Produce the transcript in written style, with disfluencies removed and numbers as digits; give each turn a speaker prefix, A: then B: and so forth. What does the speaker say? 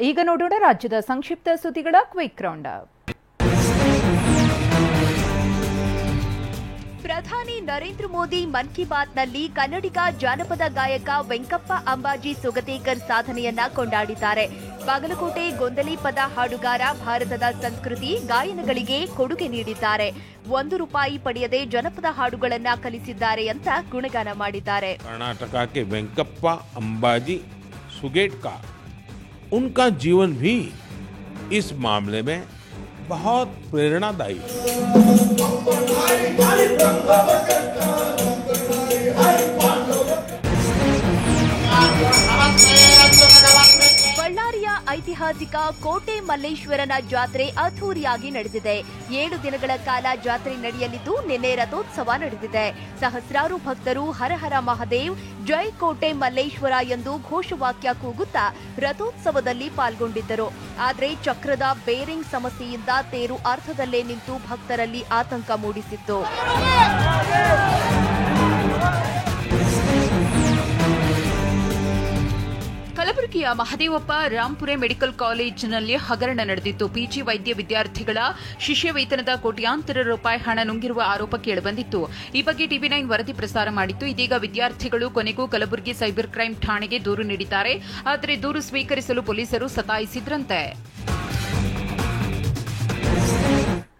A: ಈಗ ನೋಡೋಣ ರಾಜ್ಯದ ಸಂಕ್ಷಿಪ್ತ ಸುದ್ದಿಗಳ ಕ್ವಿಕ್ ರೌಂಡ್ ಅಪ್.
B: ಪ್ರಧಾನಿ ನರೇಂದ್ರ ಮೋದಿ ಮನ್ ಕಿ ಬಾತ್ನಲ್ಲಿ ಕನ್ನಡಿಗ ಜಾನಪದ ಗಾಯಕ ವೆಂಕಪ್ಪ ಅಂಬಾಜಿ ಸುಗತೇಕರ್ ಸಾಧನೆಯನ್ನ ಕೊಂಡಾಡಿದ್ದಾರೆ. ಬಾಗಲಕೋಟೆ ಗೊಂದಲಿ ಪದ ಹಾಡುಗಾರ ಭಾರತದ ಸಂಸ್ಕೃತಿ ಗಾಯನಗಳಿಗೆ ಕೊಡುಗೆ ನೀಡಿದ್ದಾರೆ. ₹1 ಪಡೆಯದೆ ಜನಪದ ಹಾಡುಗಳನ್ನ ಕಲಿಸಿದ್ದಾರೆ ಅಂತ ಗುಣಗಾನ ಮಾಡಿದ್ದಾರೆ.
C: कर्नाटका के वेंकप्पा अंबाजी सुगेटकर उनका जीवन भी इस मामले में बहुत प्रेरणादायी है.
B: ಬಳ್ಳಾರಿಯ ಐತಿಹಾಸಿಕ ಕೋಟೆ ಮಲ್ಲೇಶ್ವರನ ಜಾತ್ರೆ ಅದ್ಧೂರಿಯಾಗಿ ನಡೆದಿದೆ. 7 ದಿನಗಳ ಕಾಲ ಜಾತ್ರೆ ನಡೆಯಲಿದ್ದು ನಿನ್ನೆ ರಥೋತ್ಸವ ನಡೆದಿದೆ. ಸಹಸ್ರಾರು ಭಕ್ತರು ಹರ ಹರ ಮಹಾದೇವ್ ಜೈ ಕೋಟೆ ಮಲ್ಲೇಶ್ವರ ಎಂದು ಘೋಷವಾಕ್ಯ ಕೂಗುತ್ತಾ ರಥೋತ್ಸವದಲ್ಲಿ ಪಾಲ್ಗೊಂಡಿದ್ದರು. ಆದರೆ ಚಕ್ರದ ಬೇರಿಂಗ್ ಸಮಸ್ಯೆಯಿಂದ ತೇರು ಅರ್ಧದಲ್ಲೇ ನಿಂತು ಭಕ್ತರಲ್ಲಿ ಆತಂಕ ಮೂಡಿಸಿತ್ತು.
D: ಕಲಬುರಗಿಯ ಮಹದೇವಪ್ಪ ರಾಂಪುರೆ ಮೆಡಿಕಲ್ ಕಾಲೇಜಿನಲ್ಲಿ ಹಗರಣ ನಡೆದಿತ್ತು. ಪಿಜಿ ವೈದ್ಯ ವಿದ್ಯಾರ್ಥಿಗಳ ಶಿಷ್ಯ ವೇತನದ ಕೋಟ್ಯಾಂತರ ರೂಪಾಯಿ ಹಣ ನುಂಗಿರುವ ಆರೋಪ ಕೇಳಿಬಂದಿತ್ತು. ಈ ಬಗ್ಗೆ ಟಿವಿ9 ವರದಿ ಪ್ರಸಾರ ಮಾಡಿತ್ತು. ಇದೀಗ ವಿದ್ಯಾರ್ಥಿಗಳು ಕೊನೆಗೂ ಕಲಬುರಗಿ ಸೈಬರ್ ಕ್ರೈಂ ಠಾಣೆಗೆ ದೂರು ನೀಡಿದ್ದಾರೆ. ಆದರೆ ದೂರು ಸ್ವೀಕರಿಸಲು ಪೊಲೀಸರು ಸತಾಯಿಸಿದ್ರಂತೆ.